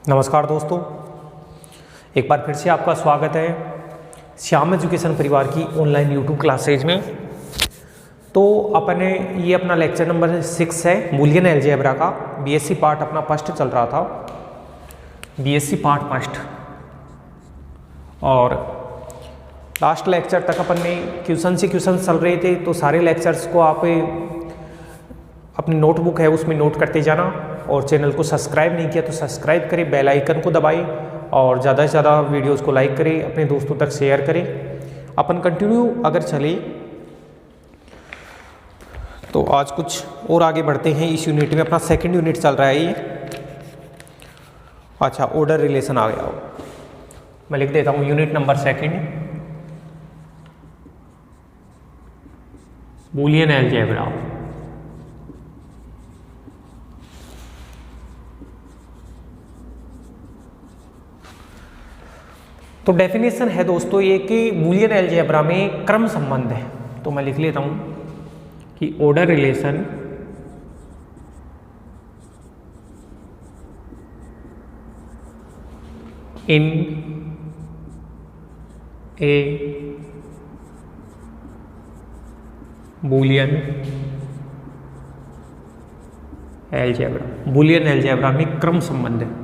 नमस्कार दोस्तों, एक बार फिर से आपका स्वागत है श्याम एजुकेशन परिवार की ऑनलाइन यूट्यूब क्लासेज में। तो अपने ये अपना लेक्चर नंबर 6 है बूलियन अलजेब्रा का। बीएससी पार्ट अपना फर्स्ट चल रहा था, बीएससी पार्ट फर्स्ट, और लास्ट लेक्चर तक अपन ने क्वेश्चन से क्वेश्चन चल रहे थे। तो सारे लेक्चर्स को आप अपनी नोटबुक है उसमें नोट करते जाना, और चैनल को सब्सक्राइब नहीं किया तो सब्सक्राइब करें, बेल आइकन को दबाएं और ज़्यादा से ज़्यादा वीडियोस को लाइक करें, अपने दोस्तों तक शेयर करें। अपन कंटिन्यू अगर चले तो आज कुछ और आगे बढ़ते हैं। इस यूनिट में अपना सेकंड यूनिट चल रहा है ये। अच्छा, ऑर्डर रिलेशन आ गया हो, मैं लिख देता हूँ unit number second, Boolean algebra. तो डेफिनेशन है दोस्तों ये कि बूलियन अलजेब्रा में क्रम संबंध है। तो मैं लिख लेता हूं कि order relation in A Boolean algebra. Boolean algebra में क्रम संबंध है।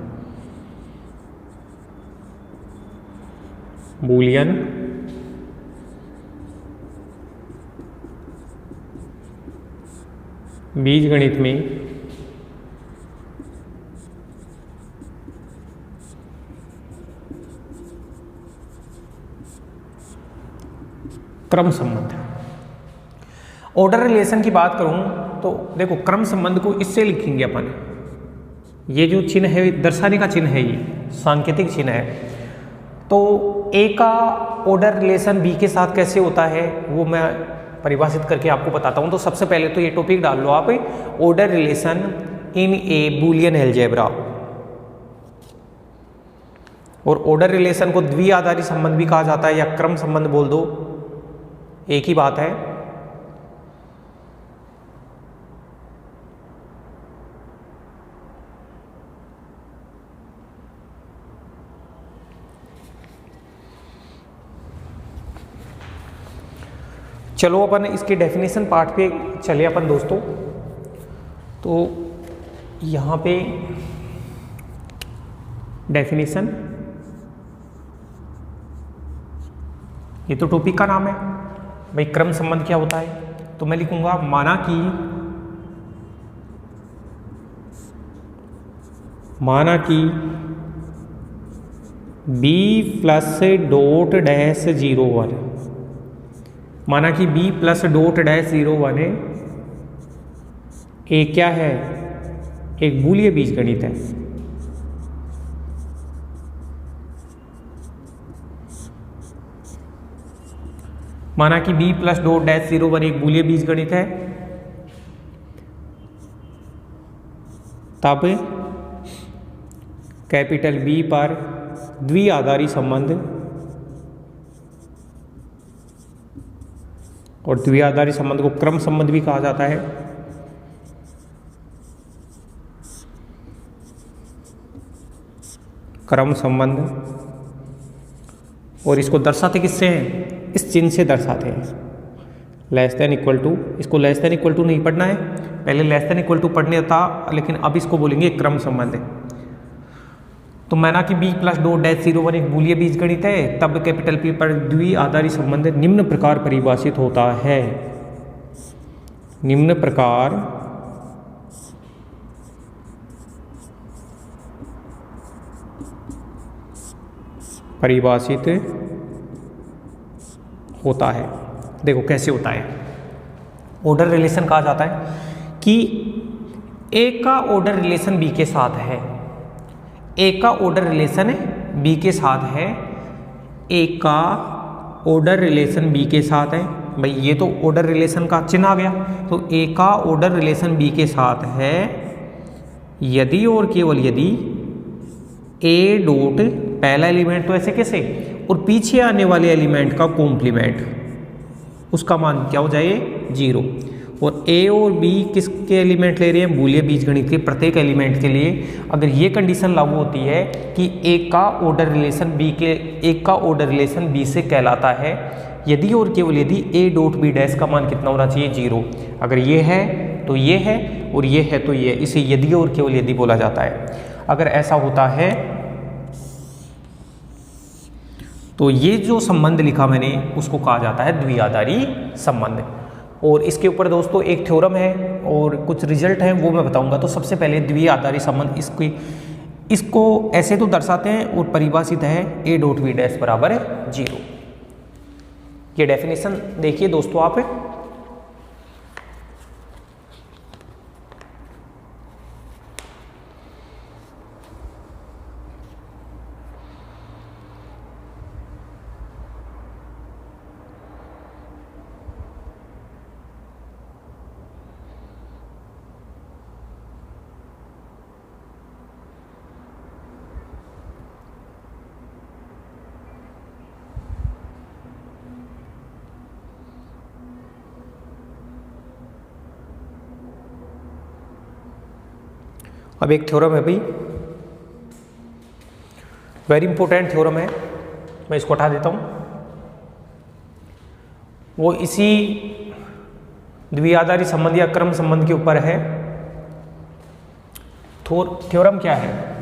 बूलियन बीजगणित में क्रम संबंध। ऑर्डर रिलेशन की बात करूं तो देखो, क्रम संबंध को इससे लिखेंगे अपन। ये जो चिन्ह है दर्शाने का चिन्ह है, ये सांकेतिक चिन्ह है। तो ए का ऑर्डर रिलेशन बी के साथ कैसे होता है वो मैं परिभाषित करके आपको बताता हूं। तो सबसे पहले तो ये टॉपिक डाल लो आप, order relation in A Boolean algebra. और ऑर्डर रिलेशन को द्विआधारी संबंध भी कहा जाता है या क्रम संबंध बोल दो, एक ही बात है। चलो अपन इसके डेफिनेशन पार्ट पे चले अपन दोस्तों। तो यहाँ पे डेफिनेशन, ये तो टॉपिक का नाम है भाई, क्रम संबंध क्या होता है। तो मैं लिखूंगा माना कि b प्लस डॉट डैश 01, माना कि b प्लस डॉट डैश 01 है, ए क्या है, एक बूलियन बीजगणित है। माना कि b प्लस डॉट डैश 01 एक बूलियन बीजगणित है, तब कैपिटल B पर द्विआधारी संबंध, और द्विआधारी संबंध को क्रम संबंध भी कहा जाता है। क्रम संबंध, और इसको दर्शाते किससे हैं, इस चिन्ह से दर्शाते हैं, लेस देन इक्वल टू। इसको लेस देन इक्वल टू नहीं पढ़ना है, पहले लेस देन इक्वल टू पढ़ने था, लेकिन अब इसको बोलेंगे क्रम संबंध है। तो माना कि b प्लस डॉट डैश 01 एक बूलियन बीजगणित है, तब कैपिटल P पर द्विआधारी संबंध निम्न प्रकार परिभाषित होता है। निम्न प्रकार परिभाषित होता है। देखो कैसे होता है। ऑर्डर रिलेशन कहा जाता है कि ए का ऑर्डर रिलेशन बी के साथ है, ए का ऑर्डर रिलेशन बी के साथ है, ए का ऑर्डर रिलेशन बी के साथ है। भाई ये तो ऑर्डर रिलेशन का चिन्ह आ गया। तो ए का ऑर्डर रिलेशन बी के साथ है यदि और केवल यदि ए डॉट पहला एलिमेंट, तो ऐसे कैसे, और पीछे आने वाले एलिमेंट का कॉम्प्लीमेंट, उसका मान क्या हो जाए 0। और ए और बी किसके एलिमेंट ले रहे हैं, बूलियन बीजगणित के प्रत्येक एलिमेंट के लिए। अगर ये कंडीशन लागू होती है कि ए का ऑर्डर रिलेशन बी से कहलाता है यदि और केवल यदि ए डॉट बी डैश का मान कितना होना चाहिए, 0। अगर ये है तो ये है और ये है तो ये, इसे यदि और केवल यदि बोला जाता है। अगर ऐसा होता है तो ये जो संबंध लिखा मैंने उसको कहा जाता है द्विआधारी संबंध। और इसके ऊपर दोस्तों एक थ्योरम है और कुछ रिजल्ट हैं वो मैं बताऊंगा। तो सबसे पहले द्विआधारी संबंध इसको ऐसे तो दर्शाते हैं और परिभाषित है ए डॉट बी डैश बराबर है 0। ये डेफिनेशन देखिए दोस्तों आप। अब एक थ्योरम है भाई, वेरी इंपॉर्टेंट थ्योरम है, मैं इसको हटा देता हूं। वो इसी द्विआधारी संबंध या क्रम संबंध के ऊपर है। थ्योरम क्या है,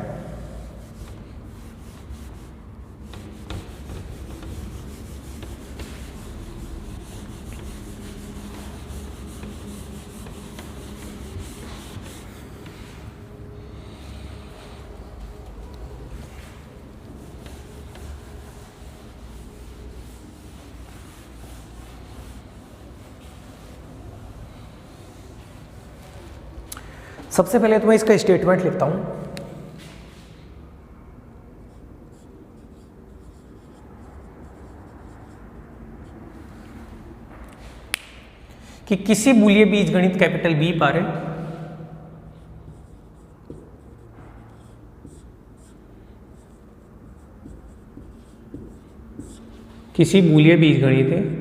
सबसे पहले तो मैं इसका स्टेटमेंट लिखता हूं। कि किसी बूलियन बीजगणित कैपिटल बी पर किसी बूलियन बीजगणित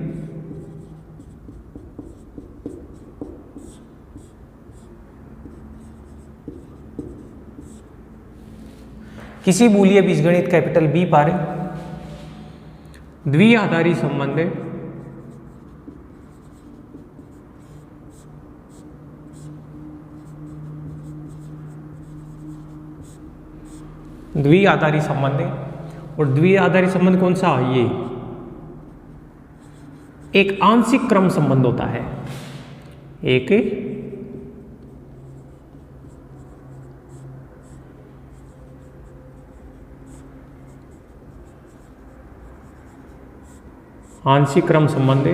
किसी बूलियन बीजगणित कैपिटल बी पर द्विआधारी संबंध द्विआधारी संबंध और द्विआधारी संबंध कौन सा, ये एक आंशिक क्रम संबंध होता है। एक आंशिक क्रम संबंध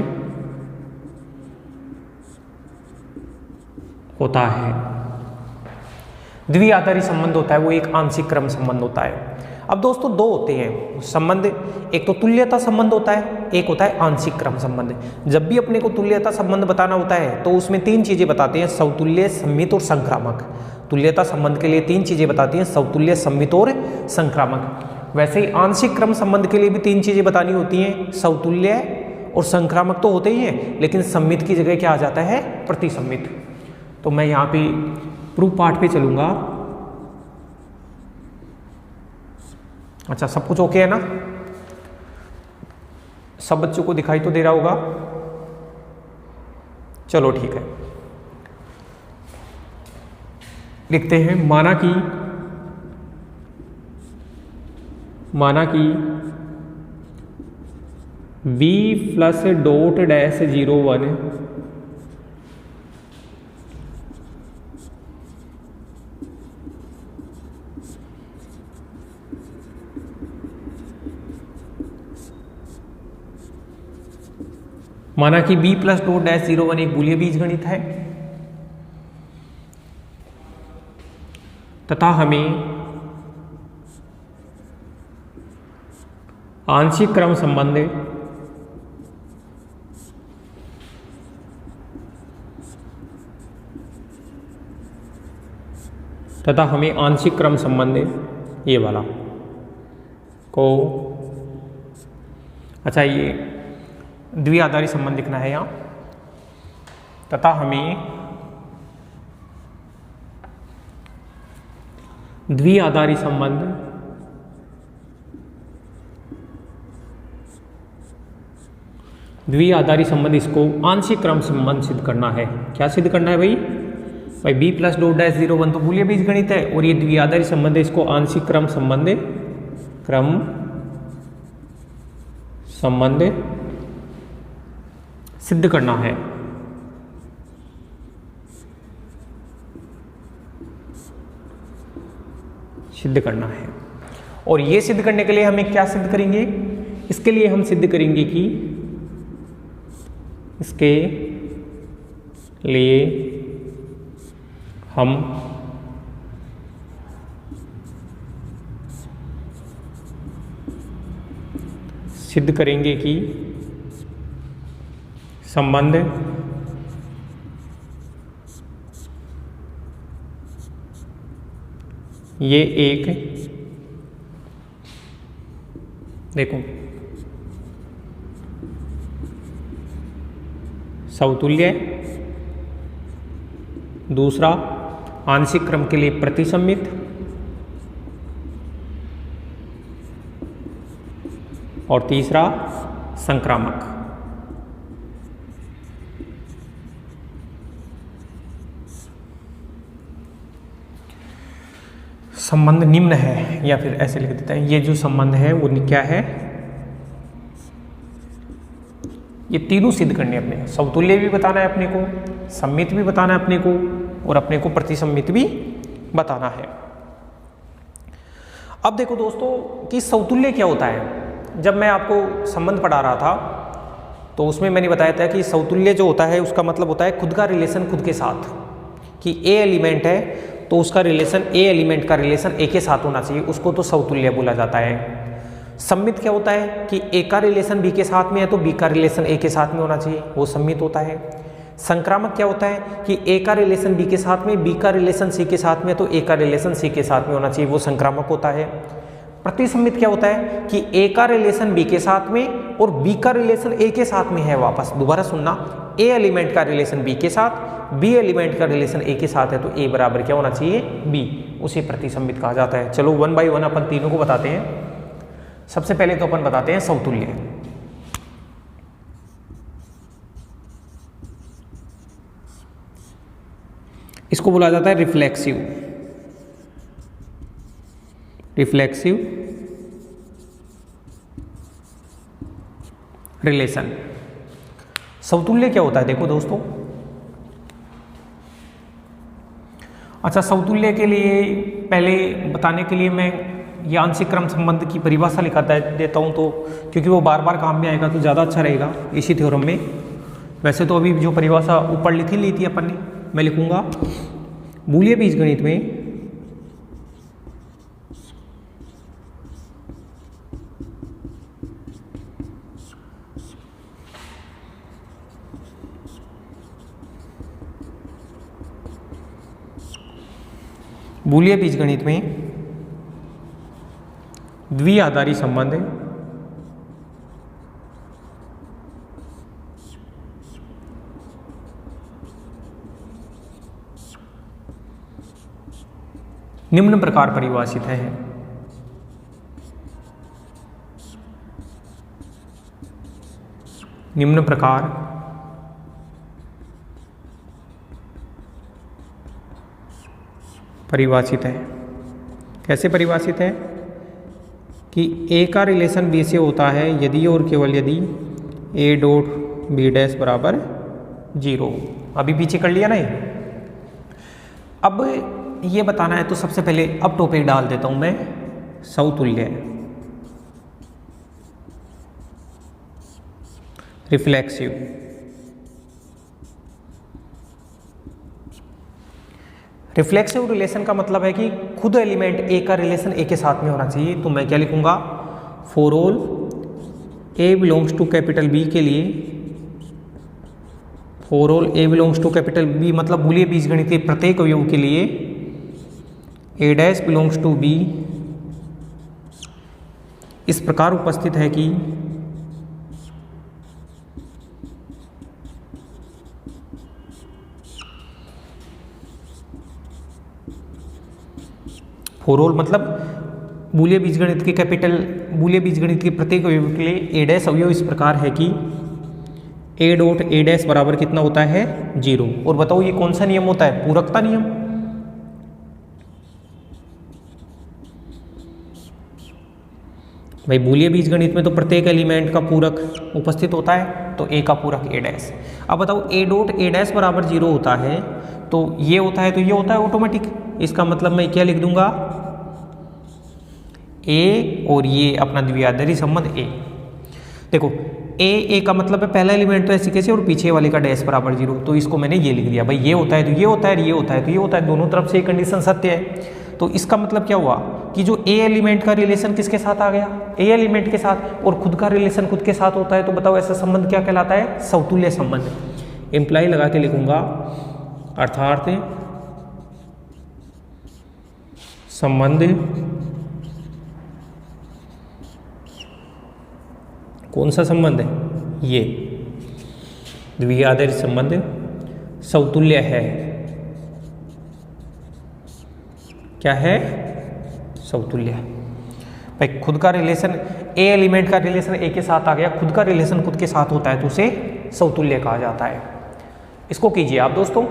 होता है। द्विआधारी संबंध होता है वो एक आंशिक क्रम संबंध होता है। अब दोस्तों दो होते हैं संबंध, एक तो तुल्यता संबंध होता है, एक होता है आंशिक क्रम संबंध। जब भी अपने को तुल्यता संबंध बताना होता है तो उसमें तीन चीजें बताते हैं, समतुल्य, सममित और संक्रामक। तुल्यता संबंध के लिए तीन चीजें बताती हैं, समतुल्य, सममित और संक्रामक। वैसे ही आंशिक क्रम संबंध के लिए भी तीन चीजें बतानी होती हैं, समतुल्य और संक्रामक तो होते ही हैं, लेकिन सममित की जगह क्या आ जाता है, प्रतिसम्मित। तो मैं यहाँ पे प्रूफ पार्ट पे चलूंगा। अच्छा, सब कुछ ओके है ना, सब बच्चों को दिखाई तो दे रहा होगा, चलो ठीक है। लिखते हैं, माना कि b प्लस डॉट डैश 01 माना कि b प्लस डॉट डैश 01 एक बूलियन बीजगणित है तथा हमें आंशिक क्रम संबंध तथा हमें आंशिक क्रम संबंध ये वाला को, अच्छा ये द्विआधारी संबंध लिखना है यहाँ। तथा हमें द्विआधारी संबंध इसको आंशिक क्रम संबंध सिद्ध करना है। क्या सिद्ध करना है भाई? बी प्लस डॉट डैश 0 1 तो मूल्य बीज गणित है, और ये द्विआधारी संबंध है, इसको आंशिक क्रम संबंध सिद्ध करना है। और ये सिद्ध करने के लिए हमें क्या सिद्ध करेंगे? इसके लिए हम सिद्ध करेंगे कि इसके लिए हम सिद्ध करेंगे कि संबंध ये एक, देखो, समतुल्य है, दूसरा आंशिक क्रम के लिए प्रतिसम्मित, और तीसरा संक्रामक। संबंध निम्न है, या फिर ऐसे लिख देते हैं, ये जो संबंध है वो क्या है? ये तीनों सिद्ध करने अपने, समतुल्य भी बताना है अपने को, सम्मित भी बताना है अपने को, और अपने को प्रतिसम्मित भी बताना है। अब देखो दोस्तों कि समतुल्य क्या होता है। जब मैं आपको संबंध पढ़ा रहा था तो उसमें मैंने बताया था कि समतुल्य जो होता है उसका मतलब होता है खुद का रिलेशन खुद के साथ, कि ए एलिमेंट है तो उसका रिलेशन ए एलिमेंट का रिलेशन ए के साथ होना चाहिए, उसको तो समतुल्य बोला जाता है। सम्मित क्या होता है कि ए का रिलेशन बी के साथ में है तो बी का रिलेशन ए के साथ में होना चाहिए, वो सम्मित होता है। संक्रामक क्या होता है कि ए का रिलेशन बी के साथ में, बी का रिलेशन सी के साथ में, तो ए का रिलेशन सी के साथ में होना चाहिए, वो संक्रामक होता है। प्रतिसम्मित क्या होता है कि ए का रिलेशन बी के साथ में और बी का रिलेशन ए के साथ में है। वापस दोबारा सुनना, ए एलिमेंट का रिलेशन बी के साथ, बी एलिमेंट का रिलेशन ए के साथ है, तो ए बराबर क्या होना चाहिए? बी, उसे प्रतिसम्मित कहा जाता है। चलो 1 बाय 1 अपन तीनों को बताते हैं। सबसे पहले तो अपन बताते हैं समतुल्य। इसको बोला जाता है रिफ्लेक्सिव रिलेशन। समतुल्य क्या होता है देखो दोस्तों। अच्छा, समतुल्य के लिए पहले बताने के लिए मैं ये आंशिक क्रम संबंध की परिभाषा लिखा देता हूँ, तो क्योंकि वो बार बार काम में आएगा तो ज़्यादा अच्छा रहेगा इसी थ्योरम में। वैसे तो अभी जो परिभाषा ऊपर लिखी ली थी अपन ने, मैं लिखूंगा बूलियन बीजगणित में बूलियन बीजगणित में द्विआधारी संबंध निम्न प्रकार परिभाषित है। निम्न प्रकार परिभाषित है। कैसे परिभाषित है कि ए का रिलेशन बी से होता है यदि और केवल यदि ए डॉट बी डैश बराबर 0। अभी पीछे कर लिया ना ये। अब ये बताना है तो सबसे पहले अब टॉपिक डाल देता हूं मैं, समतुल्य रिफ्लेक्सिव। रिफ्लेक्सिव रिलेशन का मतलब है कि खुद एलिमेंट ए का रिलेशन ए के साथ में होना चाहिए। तो मैं क्या लिखूंगा, for all A belongs to capital B के लिए, for all A belongs to capital B मतलब बूलियन बीजगणित के प्रत्येक अवयव के लिए A dash belongs to B इस प्रकार उपस्थित है कि फॉर ऑल मतलब बूलियन बीजगणित के बूलियन बीजगणित के प्रत्येक अवयव के लिए ए डैश अवयव इस प्रकार है कि ए डॉट ए डैश बराबर कितना होता है 0। और बताओ ये कौन सा नियम होता है? पूरकता नियम। भाई बूलियन बीजगणित में तो प्रत्येक एलिमेंट का पूरक उपस्थित होता है, तो ए का पूरक ए डैश। अब बताओ ए डॉट ए डैश बराबर 0 होता है तो ये होता है, तो ये होता है ऑटोमेटिक। इसका मतलब मैं क्या लिख दूंगा? ए और ये अपना द्विआधारी संबंध ए। देखो ए का मतलब है पहला एलिमेंट तो ऐसे कैसे और पीछे वाले का डैश बराबर 0, तो इसको मैंने ये लिख दिया। भाई ये होता है तो ये होता है, ये होता है तो ये होता है, दोनों तरफ से ये कंडीशन सत्य है। तो इसका मतलब क्या हुआ कि जो ए एलिमेंट का रिलेशन किसके साथ आ गया? ए एलिमेंट के साथ, और खुद का रिलेशन खुद के साथ होता है। तो बताओ ऐसा संबंध क्या कहलाता है? समतुल्य संबंध। इम्प्लाई लगा के लिखूंगा, अर्थात संबंध कौन सा संबंध है? ये द्विआधारी संबंध समतुल्य है। क्या है? समतुल्य। भाई खुद का रिलेशन, ए एलिमेंट का रिलेशन ए के साथ आ गया, खुद का रिलेशन खुद के साथ होता है तो उसे समतुल्य कहा जाता है। इसको कीजिए आप दोस्तों,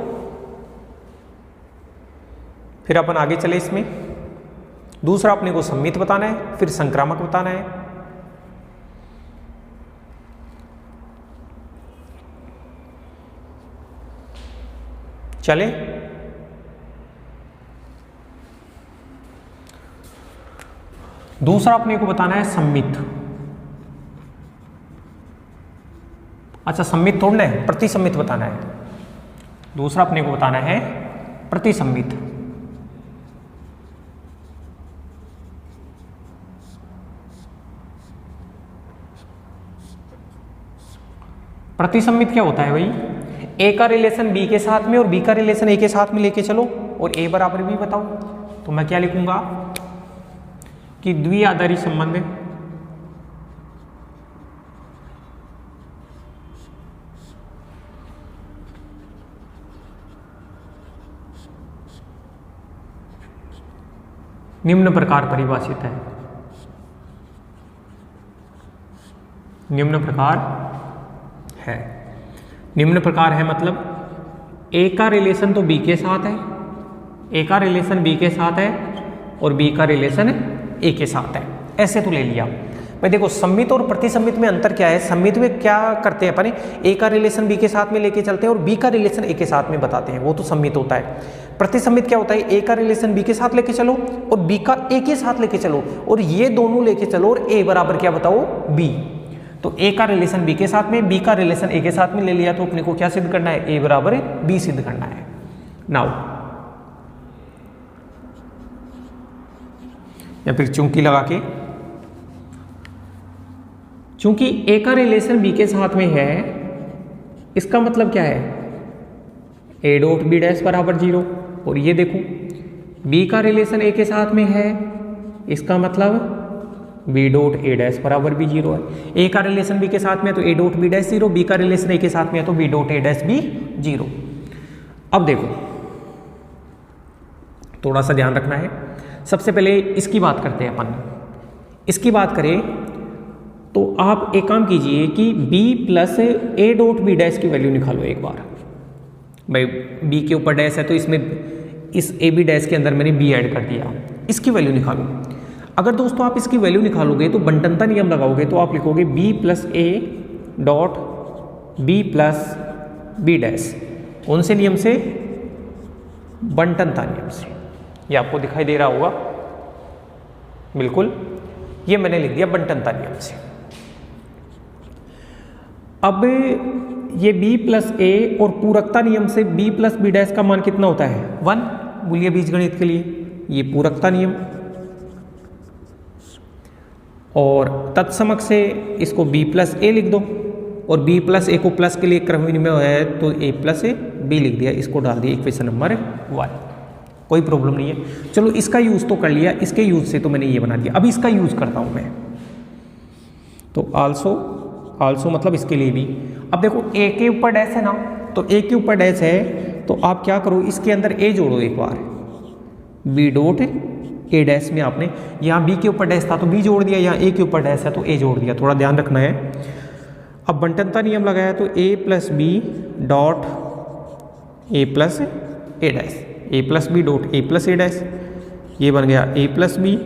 फिर अपन आगे चले। इसमें दूसरा अपने को सम्मित बताना है, फिर संक्रामक बताना है। चले दूसरा अपने को बताना है सम्मित। अच्छा सम्मित थोड़ा है, प्रतिसम्मित बताना है। दूसरा अपने को बताना है प्रतिसम्मित। प्रतिसम्मित क्या होता है भाई? ए का रिलेशन बी के साथ में और बी का रिलेशन ए के साथ में लेके चलो और ए बराबर बी बताओ। तो मैं क्या लिखूंगा कि द्विआधारी संबंध निम्न प्रकार परिभाषित है। निम्न प्रकार है, निम्न प्रकार है मतलब ए का रिलेशन तो बी के साथ है, ए का रिलेशन बी के साथ है और बी का रिलेशन ए के साथ है, ऐसे तो ले लिया। भाई देखो सम्मित और प्रतिसम्मित में अंतर क्या है? सम्मित में क्या करते हैं अपन? ए का रिलेशन बी के साथ में लेके चलते हैं और बी का रिलेशन ए के साथ में बताते हैं, वो तो सम्मित होता है। प्रतिसम्मित क्या होता है? ए का रिलेशन बी के साथ लेके चलो और बी का ए के साथ लेके चलो और ये दोनों लेके चलो और ए बराबर क्या बताओ? बी। तो ए का रिलेशन बी के साथ में, बी का रिलेशन ए के साथ में ले लिया, तो अपने को क्या सिद्ध करना है? ए बराबर बी सिद्ध करना है। नाउ या फिर चूंकि लगा के, चूंकि ए का रिलेशन बी के साथ में है, इसका मतलब क्या है? ए डॉट बी डैश बराबर 0। और ये देखो बी का रिलेशन ए के साथ में है, इसका मतलब बी डॉट ए डैश बराबर भी 0 है। ए का रिलेशन बी के साथ में है तो A dot B dash 0, B का रिलेशन ए के साथ में है तो बी डॉट ए डैश भी 0। अब देखो थोड़ा सा ध्यान रखना है। सबसे पहले इसकी बात करते हैं अपन। इसकी बात करें तो आप एक काम कीजिए कि b plus A dot B dash की वैल्यू निकालो एक बार। भाई b के ऊपर डैश है तो इसमें इस ए बी डैश के अंदर मैंने b ऐड कर दिया, इसकी वैल्यू निकालो। अगर दोस्तों आप इसकी वैल्यू निकालोगे तो बंटनता नियम लगाओगे तो आप लिखोगे b plus A dot b plus B dash. कौन से नियम से? बंटनता नियम से। ये आपको दिखाई दे रहा होगा, बिल्कुल ये मैंने लिख दिया बंटनता नियम से। अब ये b प्लस ए और पूरकता नियम से b प्लस बी डैश का मान कितना होता है? 1। बूलियन बीजगणित के लिए ये पूरकता नियम, और तत्समक से इसको b प्लस ए लिख दो और b प्लस ए को प्लस के लिए क्रम विनिमय है तो a प्लस ए बी लिख दिया, इसको डाल दिया इक्वेशन नंबर 1। कोई प्रॉब्लम नहीं है। चलो इसका यूज तो कर लिया, इसके यूज से तो मैंने ये बना दिया। अब इसका यूज करता हूं मैं, तो आल्सो मतलब इसके लिए भी। अब देखो ए के ऊपर डैश है ना, तो ए के ऊपर डैश है तो आप क्या करो, इसके अंदर ए जोड़ो एक बार, बी डॉट ए डैश में आपने यहाँ बी के ऊपर डैश था तो बी जोड़ दिया, यहाँ ए के ऊपर डैश है तो ए जोड़ दिया, थोड़ा ध्यान रखना है। अब बंटनता नियम लगाया तो A plus B dot A plus A dash, A plus B dot A plus A dash, ये बन गया ए प्लस बी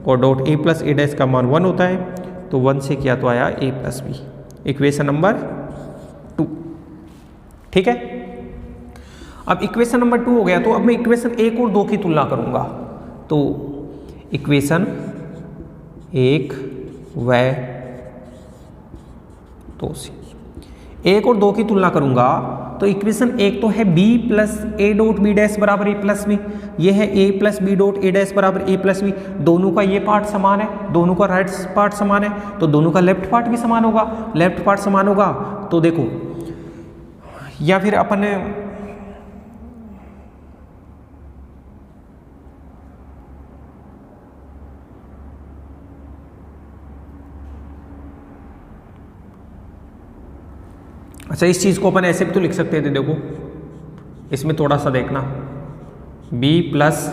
और dot A plus A dash का मान 1 होता है तो 1 से किया तो आया ए प्लस बी, इक्वेशन नंबर 2। ठीक है, अब इक्वेशन नंबर 2 हो गया तो अब मैं इक्वेशन 1 और 2 की तुलना करूंगा। तो इक्वेशन 1 व 2 से 1 और 2 की तुलना करूंगा तो इक्वेशन 1 तो है b plus A dot B dash बराबर ए प्लस बी, ये है a plus B dot A dash बराबर ए प्लस बी, दोनों का ये पार्ट समान है, दोनों का राइट पार्ट समान है तो दोनों का लेफ्ट पार्ट भी समान होगा, लेफ्ट पार्ट समान होगा तो देखो, या फिर अपन अच्छा इस चीज़ को अपन ऐसे भी तो लिख सकते थे, देखो इसमें थोड़ा सा देखना, b plus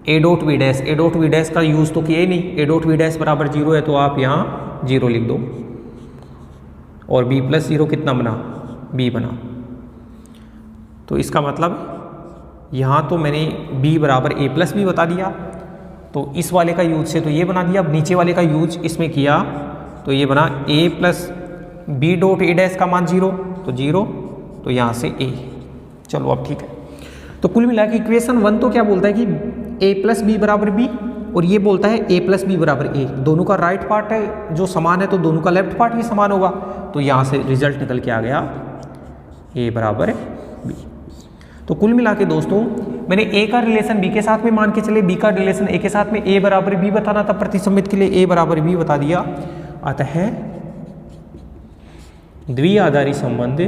A dot V dash, A dot V dash का यूज़ तो किया ही नहीं, ए डॉट वी डैश बराबर 0 है तो आप यहाँ 0 लिख दो और b प्लस 0 कितना बना, b बना। तो इसका मतलब यहाँ तो मैंने b बराबर a प्लस बी बता दिया, तो इस वाले का यूज से तो ये बना दिया, अब नीचे वाले का यूज इसमें किया तो ये बना a plus B dot A dash का मान 0 तो 0, तो यहाँ से a। चलो अब ठीक है, तो कुल मिला के इक्वेशन 1 तो क्या बोलता है कि a प्लस बी बराबर बी और ये बोलता है a प्लस बी बराबर a, दोनों का राइट पार्ट है जो समान है तो दोनों का लेफ्ट पार्ट भी समान होगा, तो यहाँ से रिजल्ट निकल के आ गया a बराबर b। तो कुल मिला के दोस्तों मैंने a का रिलेशन b के साथ में मान के चले, b का रिलेशन a के साथ में, a बराबर b बताना था प्रतिसंबित के लिए, a बराबर b बता दिया। अतः द्विआधारी संबंध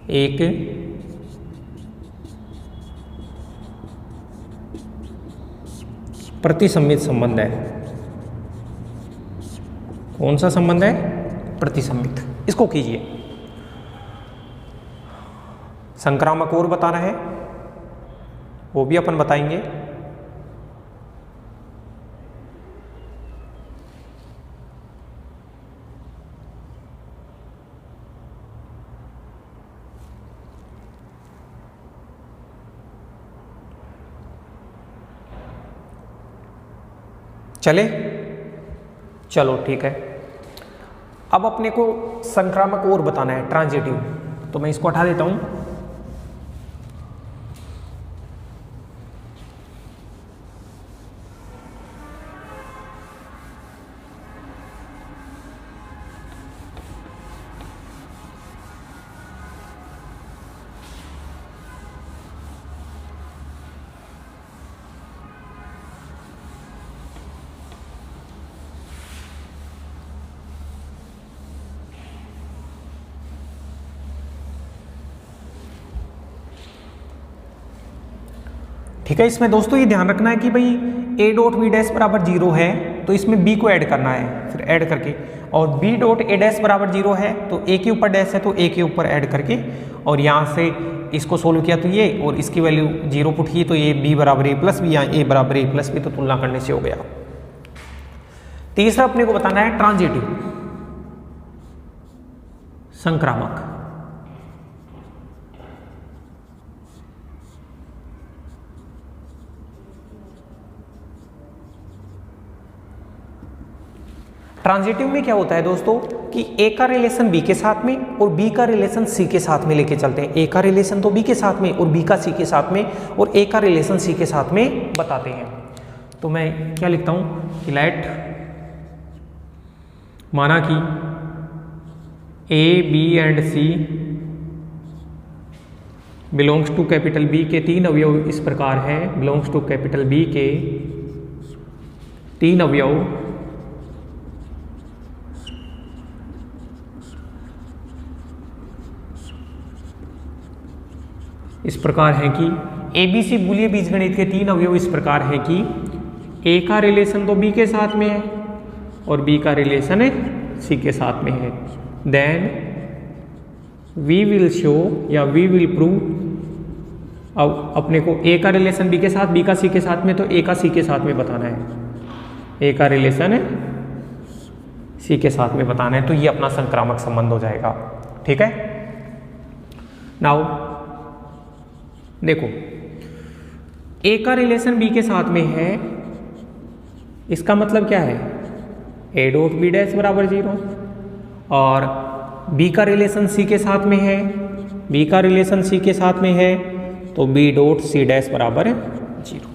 एक प्रतिसंबित संबंध है। कौन सा संबंध है, प्रतिसंबित। इसको कीजिए, संक्रामक और बताना है वो भी अपन बताएंगे। चले, चलो ठीक है। अब अपने को संक्रामक और बताना है, ट्रांजिटिव, तो मैं इसको हटा देता हूं। ठीक है, इसमें दोस्तों ये ध्यान रखना है कि भाई a डॉट बी डैश बराबर 0 है तो इसमें b को ऐड करना है, फिर ऐड करके, और b डॉट ए डैश बराबर 0 है तो a के ऊपर डैश है तो a के ऊपर ऐड करके, और यहाँ से इसको सोल्व किया तो ये, और इसकी वैल्यू 0 पुट की तो ये b बराबर a प्लस बी, यहाँ a बराबर a प्लस बी, तो तुलना करने से हो गया। तीसरा अपने को बताना है ट्रांजिटिव, संक्रामक। ट्रांजिटिव में क्या होता है दोस्तों कि a का रिलेशन b के साथ में और b का रिलेशन c के साथ में लेके चलते हैं। a का रिलेशन तो b के साथ में और b का c के साथ में और a का रिलेशन c के साथ में बताते हैं। तो मैं क्या लिखता हूं कि लेट माना कि a b and c belongs to capital B के 3 अवयव इस प्रकार है, बिलोंग्स टू कैपिटल B के 3 अवयव इस प्रकार है कि ABC बूलिय बीजगणित के 3 अवयव इस प्रकार है कि A का रिलेशन तो B के साथ में है और बी का रिलेशन है सी के साथ में है, देन वी विल शो या वी विल प्रूव। अब अपने को ए का रिलेशन बी के साथ, बी का सी के साथ में, तो ए का सी के साथ में बताना है, ए का रिलेशन है सी के साथ में बताना है, तो ये अपना संक्रामक संबंध हो जाएगा। ठीक है, नाउ देखो ए का रिलेशन बी के साथ में है, इसका मतलब क्या है, ए डॉट बी डैश बराबर 0, और बी का रिलेशन सी के साथ में है, बी का रिलेशन सी के साथ में है, तो बी डॉट सी डैश बराबर 0।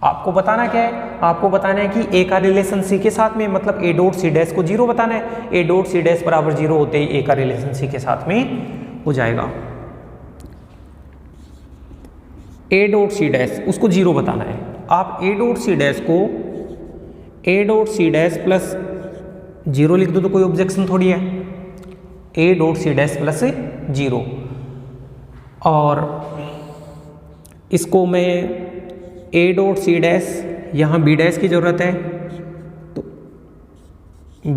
आपको बताना क्या है, आपको बताना है कि ए का रिलेशन सी के साथ में, मतलब ए डॉट सी डैश को 0 बताना है। ए डॉट सी डैश बराबर 0 होते ही ए का रिलेशन सी के साथ में हो जाएगा। ए डॉट सी डैश उसको 0 बताना है। आप ए डॉट सी डैश को A dot C dash plus 0 लिख दो तो कोई ऑब्जेक्शन थोड़ी है, A dot C dash plus 0, और इसको मैं ए डॉट सी डैश, यहाँ बी डैश की जरूरत है तो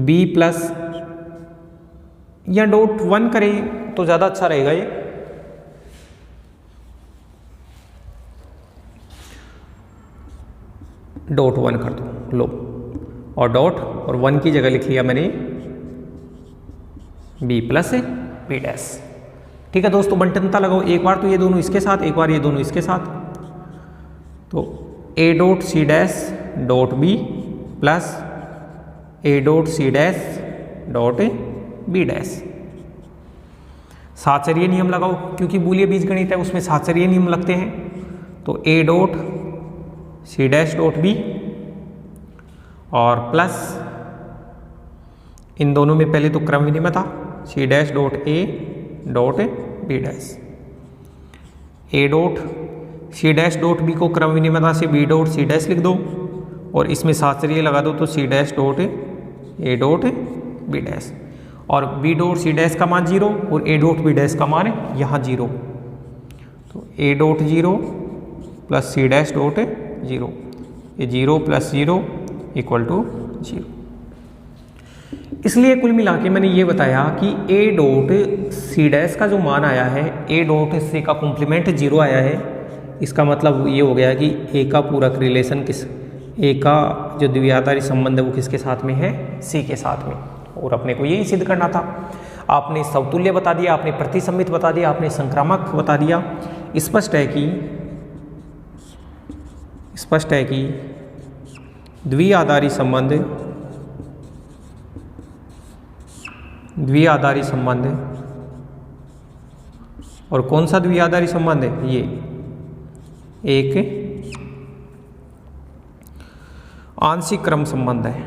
बी प्लस या डॉट 1 करें तो ज़्यादा अच्छा रहेगा, ये डॉट 1 कर दो लो, और डॉट और 1 की जगह लिख लिया मैंने बी प्लस बी डैश। ठीक है दोस्तों, बंटनता लगाओ, एक बार तो ये दोनों इसके साथ, एक बार ये दोनों इसके साथ, तो A dot C dash dot B plus A dot C dash dot B dash. साहचर्य नियम लगाओ, क्योंकि बूलिय बीजगणित है उसमें साहचर्य नियम लगते हैं, तो A dot C dash dot B और प्लस इन दोनों में पहले तो क्रम विनिमय था, C dash dot A dot B dash. A dot C dash dot B को क्रम विनिमयता से बी डॉट सी डैश लिख दो, और इसमें साहचर्य लगा दो तो C dash dot A dot B dash, और बी डॉट सी डैश का मान 0 और ए डॉट बी डैश का मान यहाँ 0, तो A dot 0 plus C dash dot 0, ये 0 प्लस 0 इक्वल टू 0। इसलिए कुल मिला के मैंने ये बताया कि ए डॉट सी डैश का जो मान आया है, ए डॉट सी का कॉम्प्लीमेंट 0 आया है, इसका मतलब ये हो गया कि ए का पूरक रिलेशन किस, ए का जो द्विआधारी संबंध है वो किसके साथ में है, सी के साथ में, और अपने को यही सिद्ध करना था। आपने समतुल्य बता दिया, आपने प्रतिसम्मित बता दिया, आपने संक्रामक बता दिया। स्पष्ट है कि द्विआधारी संबंध और कौन सा द्विआधारी संबंध है, ये एक आंशिक क्रम संबंध है,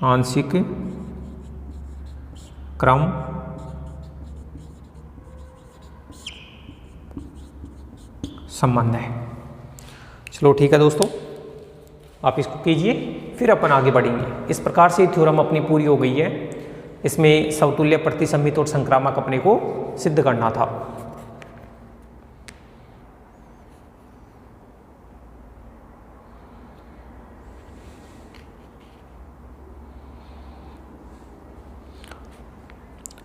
आंशिक क्रम संबंध है। चलो ठीक है दोस्तों, आप इसको कीजिए, फिर अपन आगे बढ़ेंगे। इस प्रकार से थ्योरम अपनी पूरी हो गई है। इसमें समतुल्य, प्रतिसम्मित और संक्रामक अपने को सिद्ध करना था।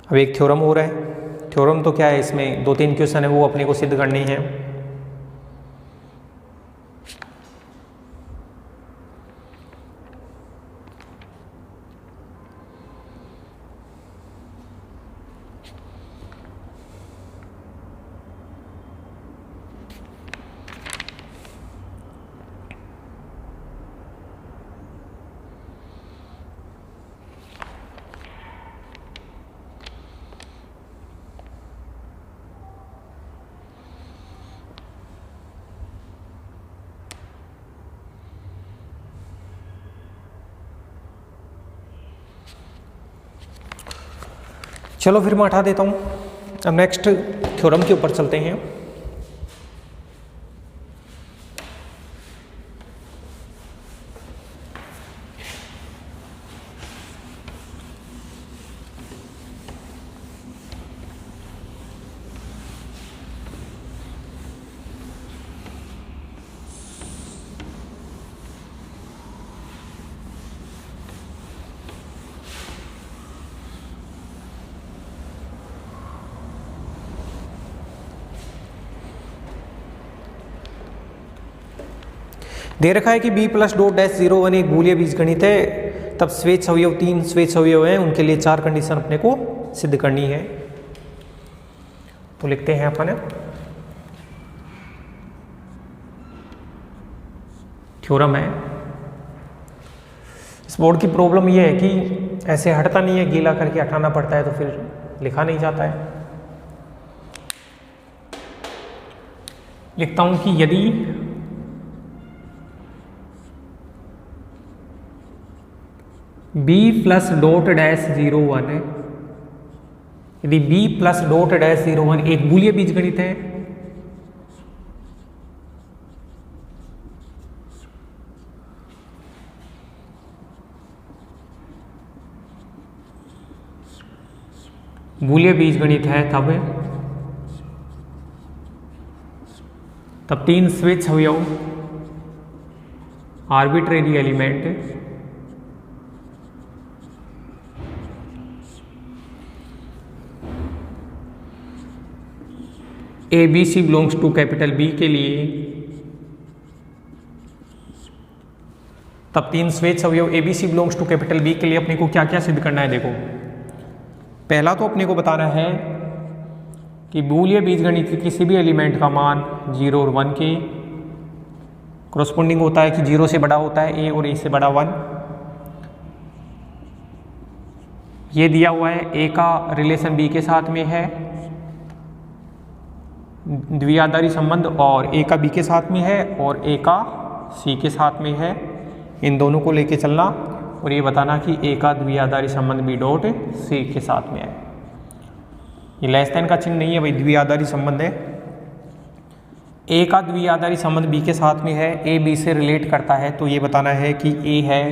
अब एक थ्योरम हो रहा है। थ्योरम तो क्या है, इसमें 2-3 क्वेश्चन है वो अपने को सिद्ध करने हैं। चलो फिर मैं हटा देता हूँ। अब नेक्स्ट थ्योरम के ऊपर चलते हैं। दे रखा है कि b प्लस डॉट डैश 0 1 एक बूलियन बीजगणित है, तब स्वेच्छ अवयव 3 स्वेच्छ अवयव हैं, उनके लिए 4 कंडीशन अपने को सिद्ध करनी है। तो लिखते हैं अपन थ्योरम है। इस बोर्ड की प्रॉब्लम ये है कि ऐसे हटता नहीं है, गीला करके हटाना पड़ता है, तो फिर लिखा नहीं जाता है। लिखता हूं कि यदि b प्लस डॉट डैश 0 1 है, यदि b प्लस डॉट डैश 0 1 एक बूलियन बीजगणित है, बूलियन बीजगणित है, तब 3 स्वेच्छ अवयव arbitrary element A B C belongs to capital B के लिए, तब 3 स्वेच्छ अवयव A B C belongs to capital B के लिए अपने को क्या क्या सिद्ध करना है। देखो, पहला तो अपने को बताना है कि बूलियन बीजगणित के किसी भी एलिमेंट का मान 0 और 1 के करस्पॉन्डिंग होता है कि 0 से बड़ा होता है a और a से बड़ा 1। ये दिया हुआ है, a का रिलेशन b के साथ में है, द्विआधारी संबंध, और a का b के साथ में है और a का c के साथ में है। इन दोनों को लेके चलना और ये बताना कि a का द्विआधारी संबंध b डॉट c के साथ में है। ये लेस देन का चिन्ह नहीं है भाई, द्विआधारी संबंध है। a का द्विआधारी संबंध b के साथ में है, a b से रिलेट करता है, तो ये बताना है कि a है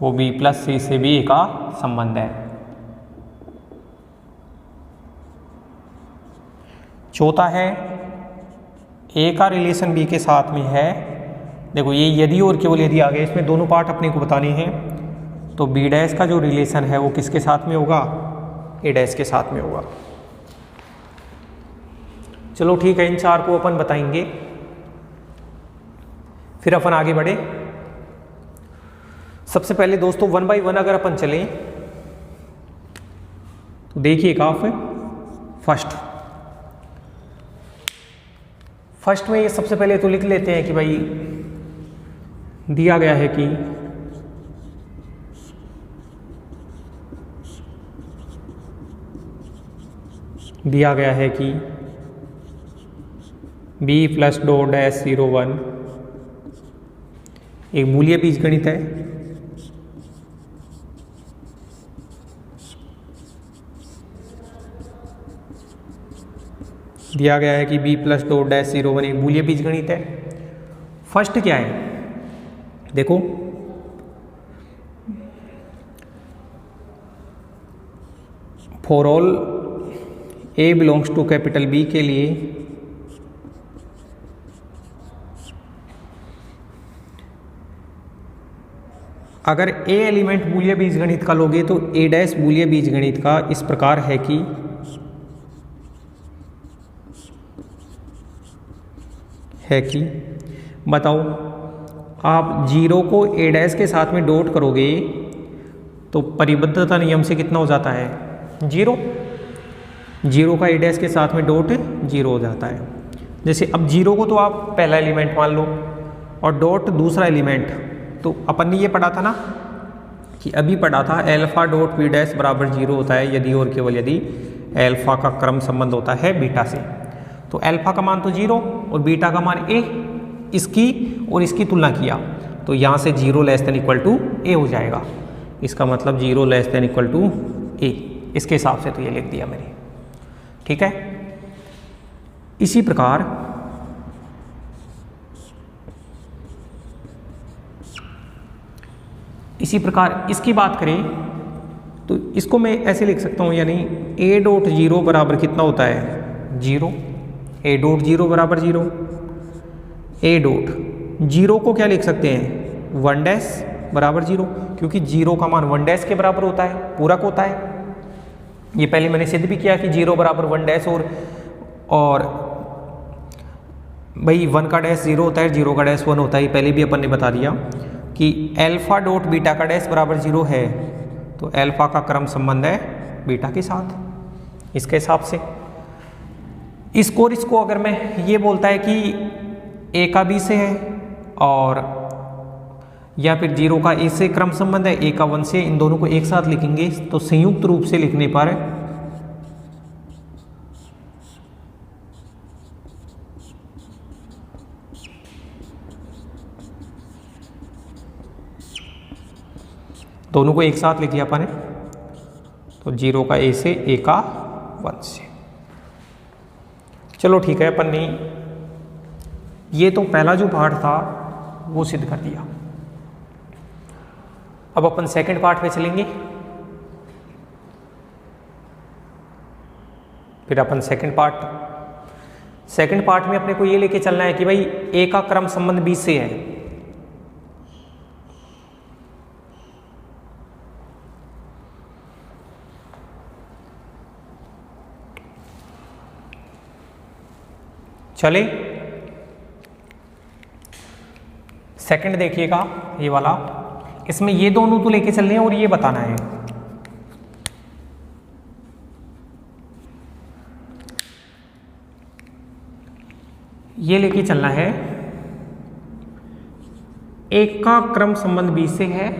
वो b प्लस c से भी a का संबंध है। चौथा है a का रिलेशन b के साथ में है। देखो, ये यदि और केवल यदि आ गए, इसमें दोनों पार्ट अपने को बताने हैं। तो b डैश का जो रिलेशन है वो किसके साथ में होगा, a डैश के साथ में होगा। चलो ठीक है, इन 4 को अपन बताएंगे, फिर अपन आगे बढ़े। सबसे पहले दोस्तों 1 बाई 1 अगर अपन चलें तो देखिए काफ फर्स्ट में ये सबसे पहले तो लिख लेते हैं कि भाई दिया गया है कि b प्लस डॉट डैश 0 1 एक बूलियन बीजगणित है। दिया गया है कि b प्लस डॉट डैश 0 1 एक बूलियन बीजगणित है। फर्स्ट क्या है, देखो for all a belongs to capital B के लिए अगर a एलिमेंट बूलियन बीजगणित का लोगे तो a डैश बूलियन बीजगणित का इस प्रकार है कि बताओ, आप 0 को a डैश के साथ में डॉट करोगे तो परिबद्धता नियम से कितना हो जाता है, 0 का a डैश के साथ में डॉट 0 हो जाता है। जैसे अब 0 को तो आप पहला एलिमेंट मान लो और डॉट दूसरा एलिमेंट, तो अपन ने ये पढ़ा था ना कि अभी पढ़ा था एल्फा डॉट बी डैश बराबर 0 होता है यदि और केवल यदि एल्फा का क्रम संबंध होता है बीटा से। तो एल्फा का मान तो 0 और बीटा का मान a, इसकी और इसकी तुलना किया तो यहाँ से 0 less than equal to a हो जाएगा। इसका मतलब 0 less than equal to a, इसके हिसाब से तो ये लिख दिया मैंने, ठीक है। इसी प्रकार इसकी बात करें तो इसको मैं ऐसे लिख सकता हूँ, यानी a डॉट 0 बराबर कितना होता है, 0, a डॉट 0 बराबर 0, a डॉट 0 को क्या लिख सकते हैं, 1 डैश बराबर 0, क्योंकि 0 का मान 1 डैश के बराबर होता है, पूरक होता है। ये पहले मैंने सिद्ध भी किया कि 0 बराबर 1 डैश और भाई 1 का डैश 0 होता है, 0 का डैश 1 होता है, पहले भी अपन ने बता दिया कि अल्फा डॉट बीटा का डैश बराबर 0 है, तो अल्फा का क्रम संबंध है बीटा के साथ। इसके हिसाब से इसको अगर मैं ये बोलता है कि ए का बी से है और या फिर 0 का ए से क्रम संबंध है, ए का 1 से, इन दोनों को एक साथ लिखेंगे तो संयुक्त रूप से लिखने पर दोनों को एक साथ लिख दिया अपन ने, तो 0 का ए से, ए का 1 से। चलो ठीक है, अपन ने ये तो पहला जो पार्ट था वो सिद्ध कर दिया। अब अपन सेकंड पार्ट पे चलेंगे। फिर अपन सेकंड पार्ट में अपने को ये लेके चलना है कि भाई ए का क्रम संबंध बी से है, चले सेकंड देखिएगा ये वाला, इसमें ये दोनों तो लेके चलने हैं और ये बताना है। ये लेके चलना है ए का क्रम संबंध बी से है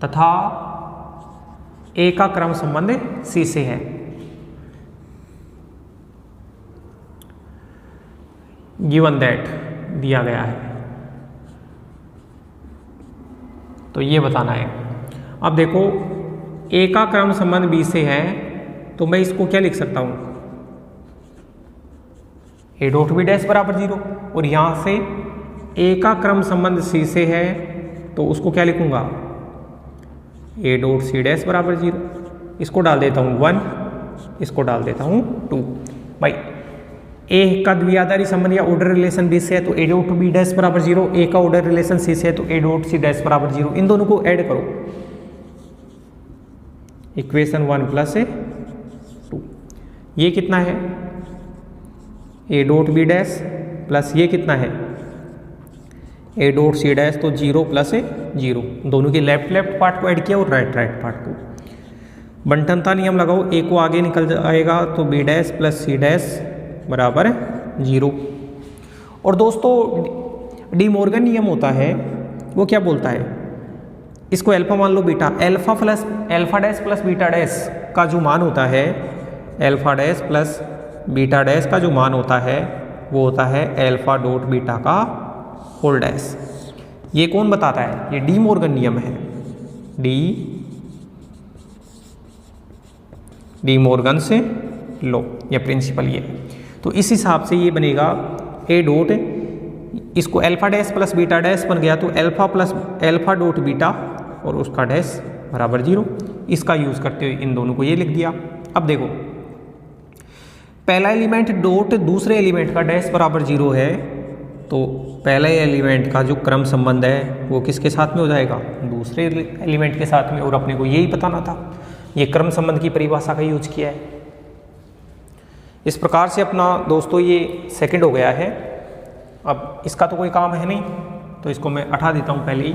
तथा ए का क्रम संबंध सी से है। गिवन दैट दिया गया है, तो ये बताना है। अब देखो ए का क्रम संबंध बी से है, तो मैं इसको क्या लिख सकता हूं, ए डॉट बी डैश बराबर 0, और यहां से ए का क्रम संबंध सी से है तो उसको क्या लिखूंगा, ए डॉट सी डैश बराबर 0। इसको डाल देता हूं 1, इसको डाल देता हूं 2। भाई ए का द्विआधारी संबंध या ऑर्डर रिलेशन बी से है तो ए डॉट बी डैश बराबर 0, ए का ऑर्डर रिलेशन सी से है तो ए डॉट सी डैश बराबर 0। इन दोनों को ऐड करो, इक्वेशन 1 प्लस 2, ये कितना है, A dot B dash plus ये कितना है, ए डॉट सी डैश, तो 0 प्लस 0। दोनों के लेफ्ट पार्ट को ऐड किया और राइट पार्ट को। बंटनता नियम लगाओ, ए को आगे निकल जाएगा तो B dash plus C dash बराबर 0। और दोस्तों डी मॉर्गन नियम होता है, वो क्या बोलता है, इसको अल्फा मान लो beta, alpha dash plus beta dash का जो मान होता है, alpha dash plus beta dash का जो मान होता है वो होता है अल्फा डॉट बीटा का होल डैश। ये कौन बताता है, ये डी मॉर्गन नियम है, डी मॉर्गन से लो या प्रिंसिपल ये। तो इस हिसाब से ये बनेगा ए डॉट, इसको alpha dash plus beta dash बन गया तो alpha plus alpha dot beta और उसका डैश बराबर 0। इसका यूज करते हुए इन दोनों को ये लिख दिया। अब देखो पहला एलिमेंट डॉट दूसरे एलिमेंट का डैश बराबर 0 है, तो पहले एलिमेंट का जो क्रम संबंध है वो किसके साथ में हो जाएगा, दूसरे एलिमेंट के साथ में। और अपने को यही बताना था, ये क्रम संबंध की परिभाषा का यूज किया है। इस प्रकार से अपना दोस्तों ये सेकंड हो गया है। अब इसका तो कोई काम है नहीं, तो इसको मैं हटा देता हूं पहले ही।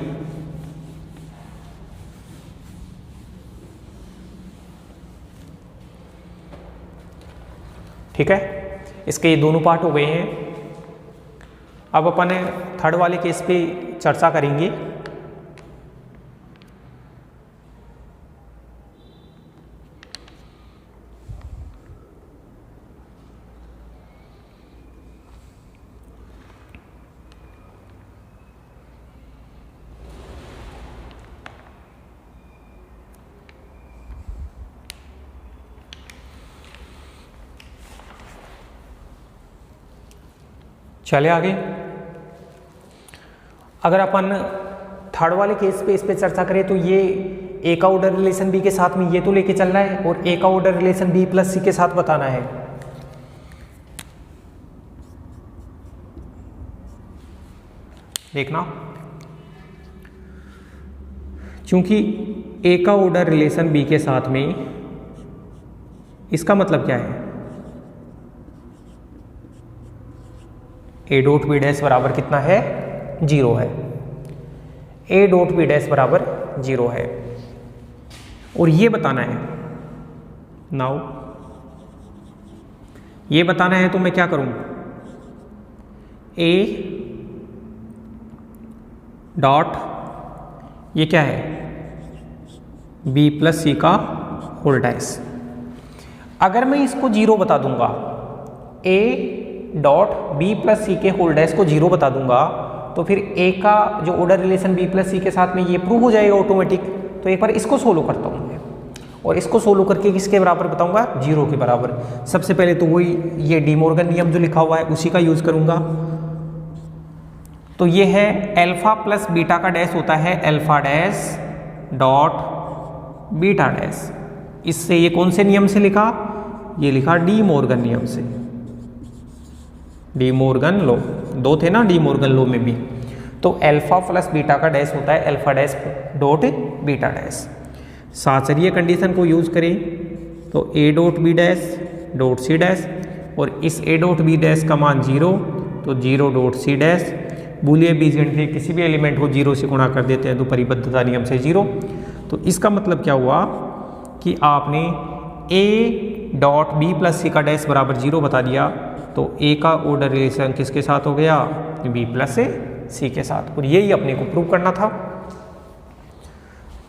ठीक है, इसके ये दोनों पार्ट हो गए हैं। अब अपन थर्ड वाले केस पे चर्चा करेंगे। चले आगे। अगर अपन थर्ड वाले केस पे इस पे चर्चा करें तो ये ए का ऑर्डर रिलेशन बी के साथ में ये तो लेके चलना है और ए का ऑर्डर रिलेशन बी प्लस सी के साथ बताना है। देखना, क्योंकि ए का ऑर्डर रिलेशन बी के साथ में, इसका मतलब क्या है, ए डॉट बी डैश बराबर कितना है, 0 है। ए डॉट बी डैश बराबर 0 है और ये बताना है, नाउ ये बताना है तो मैं क्या करूं, ए डॉट ये क्या है, बी प्लस सी का होल डैश। अगर मैं इसको 0 बता दूंगा, ए डॉट बी प्लस सी के होल डैश को 0 बता दूंगा, तो फिर ए का जो ऑर्डर रिलेशन बी प्लस सी के साथ में ये प्रूव हो जाएगा ऑटोमेटिक। तो एक बार इसको सोल्व करता हूँ मैं, और इसको सोल्व करके किसके बराबर बताऊंगा, 0 के बराबर। सबसे पहले तो वही ये डी मॉर्गन नियम जो लिखा हुआ है उसी का यूज करूंगा। तो ये है अल्फा प्लस बीटा का डैश होता है alpha dash dot beta dash. इससे ये कौन से नियम से लिखा, ये लिखा डी मॉर्गन नियम से, डी मॉर्गन लॉ, 2 थे ना डी मॉर्गन लॉ में भी। तो अल्फा प्लस बीटा का डैश होता है alpha dash dot beta dash. साचरीय कंडीशन को यूज करें तो A dot B dash dot C dash, और इस ए डॉट बी डैश का मान 0, तो 0 डॉट सी डैश। बूलियन बीजगणित किसी भी एलिमेंट को 0 से गुणा कर देते हैं तो परिबद्धता नियम से 0। तो इसका मतलब क्या हुआ कि आपने ए डॉट बी प्लस सी का डैश बराबर 0 बता दिया, तो ए का ऑर्डर रिलेशन किसके साथ हो गया, बी प्लस सी के साथ, और यही अपने को प्रूव करना था।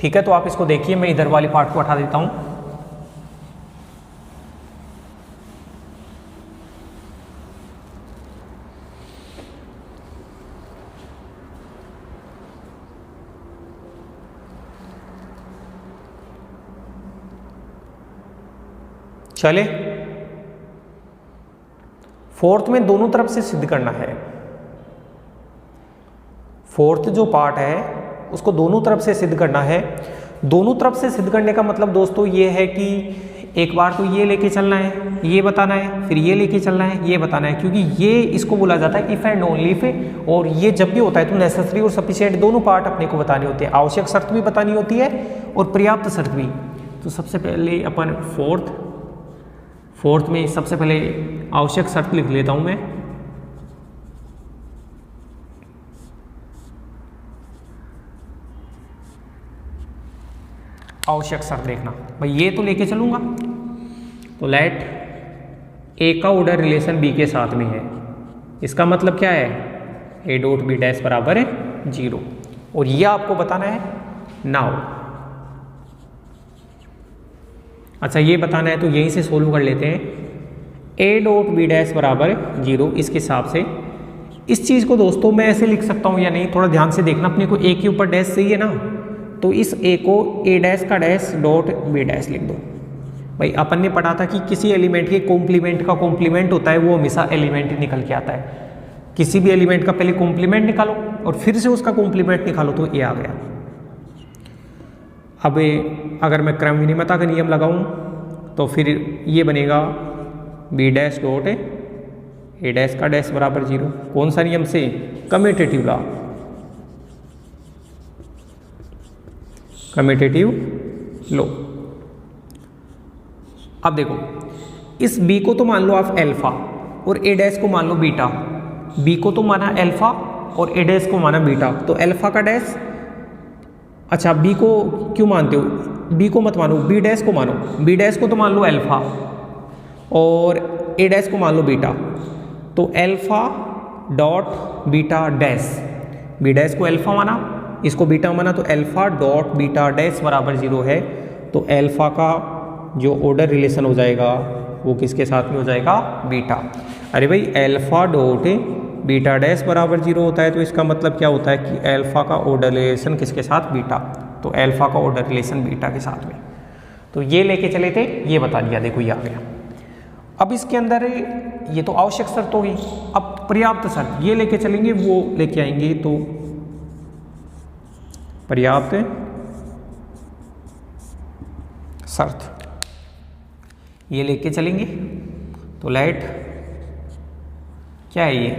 ठीक है, तो आप इसको देखिए, मैं इधर वाली पार्ट को हटा देता हूं। चले, फोर्थ में दोनों तरफ से सिद्ध करना है। फोर्थ जो पार्ट है उसको दोनों तरफ से सिद्ध करना है। दोनों तरफ से सिद्ध करने का मतलब दोस्तों ये है कि एक बार तो ये लेके चलना है, ये बताना है, फिर ये लेके चलना है, ये बताना है, क्योंकि ये इसको बोला जाता है इफ एंड ओनली इफ। और ये जब भी होता है तो नेसेसरी और सफिशिएंट दोनों पार्ट अपने को बताने होते हैं, आवश्यक शर्त भी बतानी होती है और पर्याप्त शर्त भी। तो सबसे पहले अपन फोर्थ में सबसे पहले आवश्यक शर्त लिख लेता हूं मैं। आवश्यक शर्त देखना भाई, ये तो लेके चलूंगा, तो लेट ए का ऑर्डर रिलेशन बी के साथ में है, इसका मतलब क्या है, ए डॉट बी डैश बराबर है 0, और ये आपको बताना है नाउ। अच्छा, ये बताना है तो यहीं से सोल्व कर लेते हैं। ए डॉट बी डैश बराबर 0, इसके हिसाब से इस चीज़ को दोस्तों मैं ऐसे लिख सकता हूँ या नहीं, थोड़ा ध्यान से देखना। अपने को ए के ऊपर डैश सही है ना, तो इस ए को ए डैश का डैश डॉट बी डैश लिख दो। भाई अपन ने पढ़ा था कि किसी एलिमेंट के कॉम्प्लीमेंट का कॉम्प्लीमेंट होता है वो हमेशा एलिमेंट निकल के आता है। किसी भी एलिमेंट का पहले कॉम्प्लीमेंट निकालो और फिर से उसका कॉम्प्लीमेंट निकालो, तो ए आ गया। अब अगर मैं क्रम विनिमयता का नियम लगाऊं तो फिर ये बनेगा B dash dot A dash का डैश बराबर 0। कौन सा नियम से, कम्यूटेटिव लॉ, कम्यूटेटिव लॉ। अब देखो, इस बी को तो मान लो आप अल्फा और ए डैश को मान लो बीटा। बी को तो माना अल्फा और ए डैश को माना बीटा, तो अल्फा का डैश, अच्छा बी को क्यों मानते हो, बी को मत मानो, बी डैश को मानो। बी डैश को तो मान लो अल्फा और ए डैश को मान लो बीटा, तो alpha dot beta dash, B dash को अल्फा माना, इसको बीटा माना, तो अल्फा डॉट बीटा डैश बराबर 0 है। तो अल्फा का जो ऑर्डर रिलेशन हो जाएगा वो किसके साथ में हो जाएगा, बीटा। अरे भाई अल्फा डॉट बीटा डैश बराबर 0 होता है, तो इसका मतलब क्या होता है कि अल्फा का ऑर्डर रिलेशन किसके साथ, बीटा। तो अल्फा का ऑर्डर रिलेशन बीटा के साथ में, तो ये लेके चले थे, ये बता दिया, देखो ये आ गया। अब इसके अंदर ये तो आवश्यक शर्त होगी, अब पर्याप्त शर्त ये लेके चलेंगे, वो लेके आएंगे, तो पर्याप्त शर्त ये लेके चलेंगे। तो लेट क्या है ये,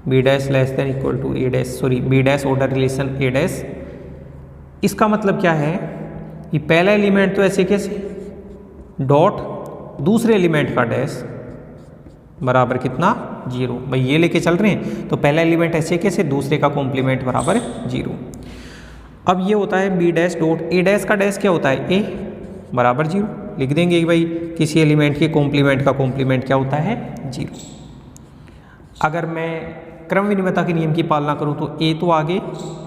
B dash less than equal to A dash, sorry B dash order relation A dash. इसका मतलब क्या है कि पहला एलिमेंट तो ऐसे कैसे डॉट दूसरे एलिमेंट का डैश बराबर कितना 0। भाई ये लेके चल रहे हैं तो पहला एलिमेंट ऐसे कैसे, दूसरे का कॉम्प्लीमेंट बराबर 0। अब ये होता है B dash dot A dash का डैश क्या होता है, ए बराबर 0 लिख देंगे कि भाई किसी एलिमेंट के कॉम्प्लीमेंट का कॉम्प्लीमेंट क्या होता है 0। अगर मैं क्रम विनिमयता के नियम की पालना करूं तो ए तो आगे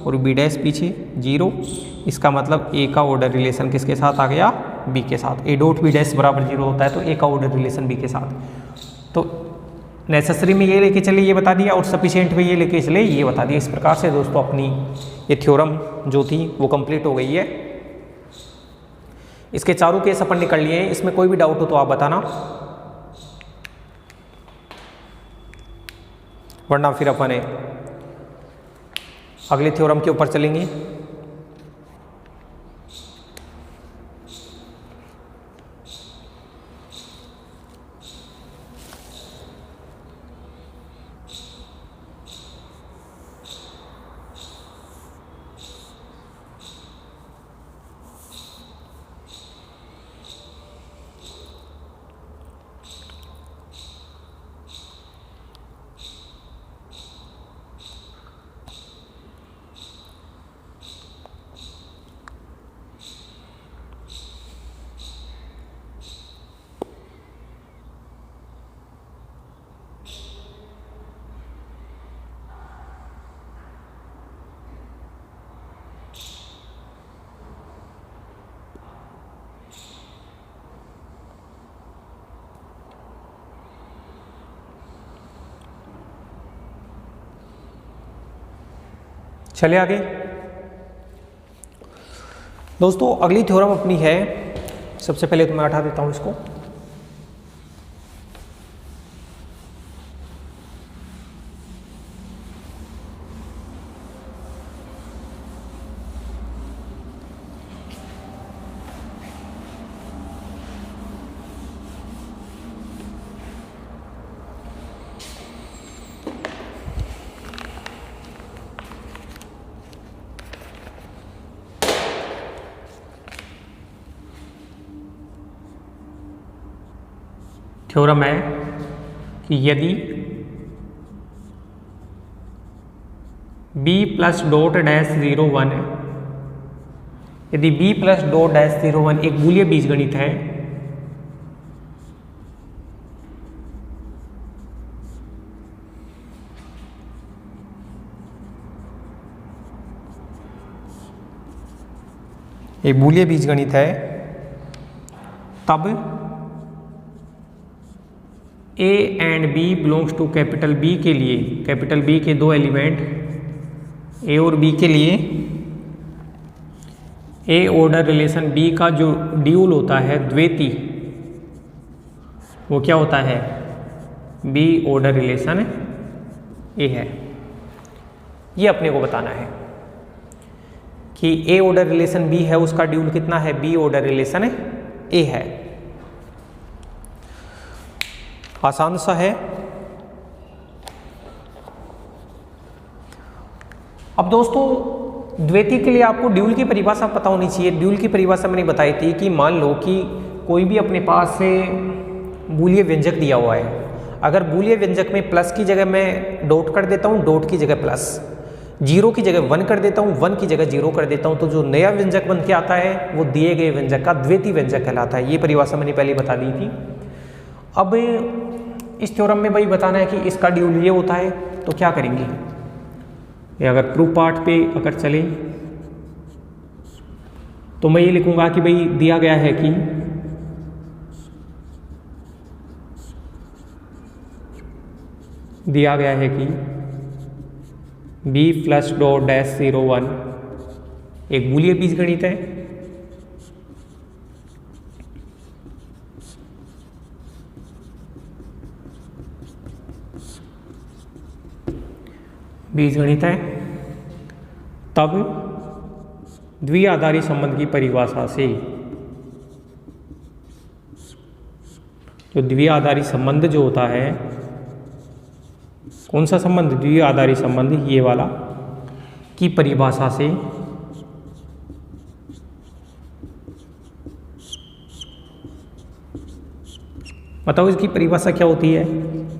और बी डैश पीछे 0, इसका मतलब ए का ऑर्डर रिलेशन किसके साथ आ गया, बी के साथ। ए डॉट बी डैश बराबर 0 होता है तो ए का ऑर्डर रिलेशन बी के साथ। तो नेसेसरी में ये लेके चले ये बता दिया और सफिशिएंट में ये लेके चले ये बता दिया। इस प्रकार से दोस्तों अपनी ये थ्योरम जो थी वो कंप्लीट हो गई है। इसके चारों केस अपन निकल लिए हैं, इसमें कोई भी डाउट हो तो आप बताना, वरना फिर अपन अगले थ्योरम के ऊपर चलेंगे। चलिए आगे दोस्तों, अगली थ्योरम अपनी है, सबसे पहले तो मैं हटा देता हूं इसको। थ्योरम है कि यदि b प्लस डॉट डैश 0 1, यदि b प्लस डॉट डैश 0 1 एक बूलियन बीजगणित है, एक बूलियन बीजगणित है, तब A and B belongs to capital B के लिए, कैपिटल बी के दो एलिमेंट ए और बी के लिए ए ऑर्डर रिलेशन बी का जो ड्यूल होता है द्वैती, वो क्या होता है, बी ऑर्डर रिलेशन ए है। ये अपने को बताना है कि ए ऑर्डर रिलेशन बी है, उसका ड्यूल कितना है, बी ऑर्डर रिलेशन ए है। आसान सा है। अब दोस्तों द्वैती के लिए आपको ड्यूल की परिभाषा पता होनी चाहिए। ड्यूल की परिभाषा मैंने बताई थी कि मान लो कि कोई भी अपने पास से बूलियन व्यंजक दिया हुआ है, अगर बूलियन व्यंजक में प्लस की जगह मैं डॉट कर देता हूँ, डॉट की जगह प्लस, 0 की जगह 1 कर देता हूँ, 1 की जगह 0 कर देता हूँ, तो जो नया व्यंजक बन के आता है वो दिए गए व्यंजक का द्वैती व्यंजक कहलाता है। ये परिभाषा मैंने पहले बता दी थी। अब इस थ्योरम में भाई बताना है कि इसका ड्यूल ये होता है, तो क्या करेंगे, ये अगर प्रूफ पार्ट पे अगर चले तो मैं ये लिखूंगा कि भाई दिया गया है कि b प्लस डॉट डैश 0 1 एक बूलियन बीजगणित है, बीजगणित है, तब द्विआधारी संबंध की परिभाषा से, तो द्विआधारी संबंध जो होता है, कौन सा संबंध, द्विआधारी संबंध ये वाला, की परिभाषा से बताओ इसकी परिभाषा क्या होती है,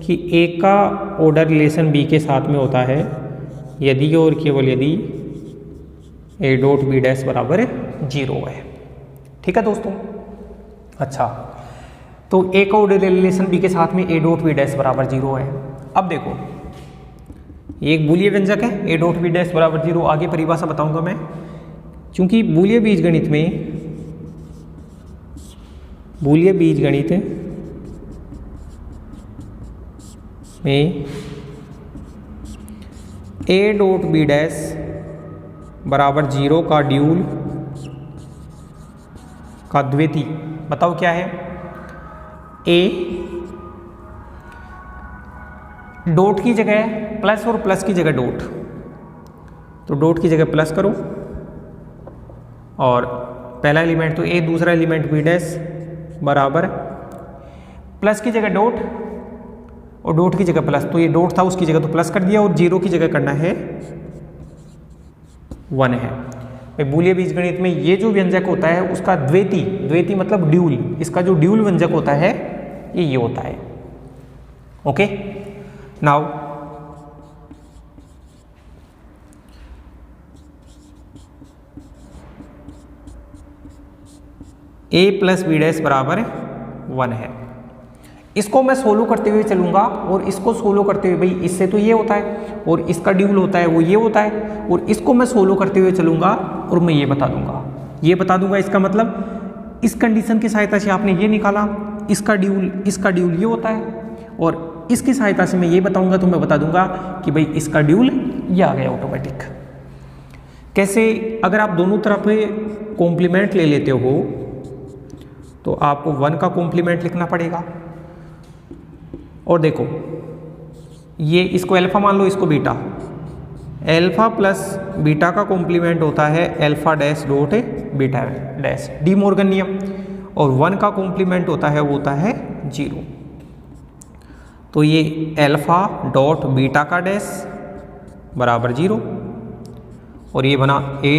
कि ए का ऑर्डर रिलेशन बी के साथ में होता है यदि और केवल यदि ए डॉट बी डैश बराबर 0 है। ठीक है दोस्तों। अच्छा, तो ए का ऑर्डर रिलेशन बी के साथ में ए डॉट बी डैश बराबर 0 है। अब देखो, ये एक बूलियन व्यंजक है, ए डॉट बी डैश बराबर 0। आगे परिभाषा बताऊंगा मैं, क्योंकि बूलियन बीजगणित में ए डॉट बी डैश बराबर 0 का ड्यूल का द्वितीय, बताओ क्या है? ए डॉट की जगह प्लस और प्लस की जगह डॉट, तो डॉट की जगह प्लस करो और पहला एलिमेंट तो ए, दूसरा एलिमेंट बी डैश बराबर प्लस की जगह डॉट और डॉट की जगह प्लस, तो ये डॉट था उसकी जगह तो प्लस कर दिया और 0 की जगह करना है 1 है। भाई बूलियन बीजगणित में ये जो व्यंजक होता है उसका द्वितीय मतलब ड्यूल, इसका जो ड्यूल व्यंजक होता है ये होता है। ओके, नाउ ए प्लस बी डैश बराबर 1 है। इसको मैं सोल्व करते हुए चलूंगा और इसको सोल्व करते हुए, भाई इससे तो ये होता है और इसका ड्यूल होता है वो ये होता है, और इसको मैं सोल्व करते हुए चलूंगा और मैं ये बता दूंगा इसका मतलब इस कंडीशन की सहायता से आपने ये निकाला, इसका ड्यूल ये होता है, और इसकी सहायता से मैं ये बताऊंगा तो मैं बता दूंगा कि भाई इसका ड्यूल ये आ गया ऑटोमेटिक। कैसे? अगर आप दोनों तरफ कॉम्प्लीमेंट ले लेते हो तो आपको 1 का कॉम्प्लीमेंट लिखना पड़ेगा, और देखो ये इसको अल्फा मान लो, इसको बीटा, अल्फा प्लस बीटा का कॉम्प्लीमेंट होता है alpha dash dot beta dash, De Morgan नियम, और 1 का कॉम्प्लीमेंट होता है वो होता है 0। तो ये अल्फा डॉट बीटा का डैश बराबर 0, और ये बना ए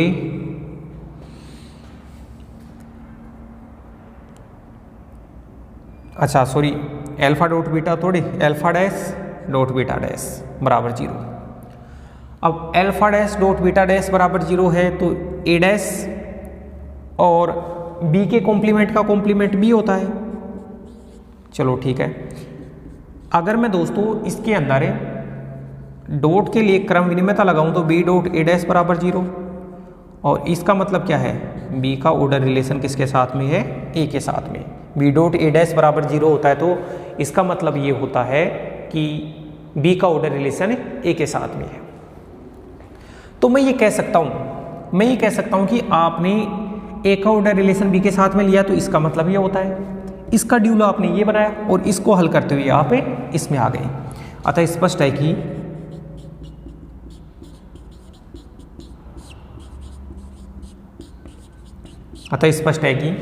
अच्छा सॉरी अल्फा डॉट बीटा थोड़ी, alpha dash dot beta dash बराबर 0। अब alpha dash dot beta dash बराबर 0 है तो ए डैश और बी के कॉम्प्लीमेंट का कॉम्प्लीमेंट बी होता है। चलो ठीक है। अगर मैं दोस्तों इसके अंदर डॉट के लिए क्रम विनिमयता लगाऊं तो बी डॉट ए डैश बराबर 0, और इसका मतलब क्या है? बी का ऑर्डर रिलेशन किसके साथ में है? ए के साथ में। बी डॉट ए डैश बराबर 0 होता है तो इसका मतलब ये होता है कि बी का ऑर्डर रिलेशन ए के साथ में है। तो मैं ये कह सकता हूं कि आपने ए का ऑर्डर रिलेशन बी के साथ में लिया तो इसका मतलब ये होता है, इसका ड्यूल आपने ये बनाया और इसको हल करते हुए आप इसमें आ गए। अतः स्पष्ट है कि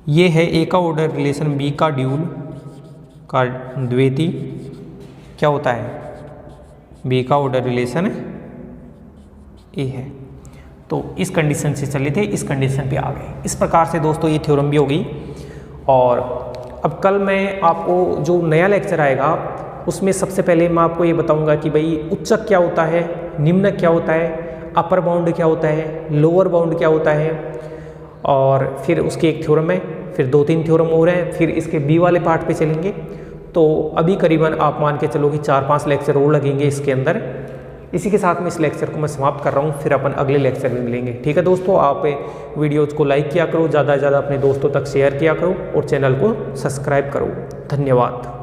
ये है ए का ऑर्डर रिलेशन बी का ड्यूल का द्वितीय क्या होता है? बी का ऑर्डर रिलेशन ए है। तो इस कंडीशन से चले थे, इस कंडीशन पे आ गए। इस प्रकार से दोस्तों ये थ्योरम भी होगी। और अब कल मैं आपको जो नया लेक्चर आएगा उसमें सबसे पहले मैं आपको ये बताऊंगा कि भाई उच्चक क्या होता है, निम्नक क्या होता है, अपर बाउंड क्या होता है, लोअर बाउंड क्या होता है, और फिर उसके एक थ्योरम है, फिर 2-3 थ्योरम हो रहे हैं, फिर इसके बी वाले पार्ट पे चलेंगे। तो अभी करीबन आप मान के चलो कि 4-5 लेक्चर और लगेंगे इसके अंदर। इसी के साथ में इस लेक्चर को मैं समाप्त कर रहा हूँ, फिर अपन अगले लेक्चर में मिलेंगे। ठीक है दोस्तों, आप वीडियोज़ को लाइक किया करो, ज़्यादा से ज़्यादा अपने दोस्तों तक शेयर किया करो और चैनल को सब्सक्राइब करो। धन्यवाद।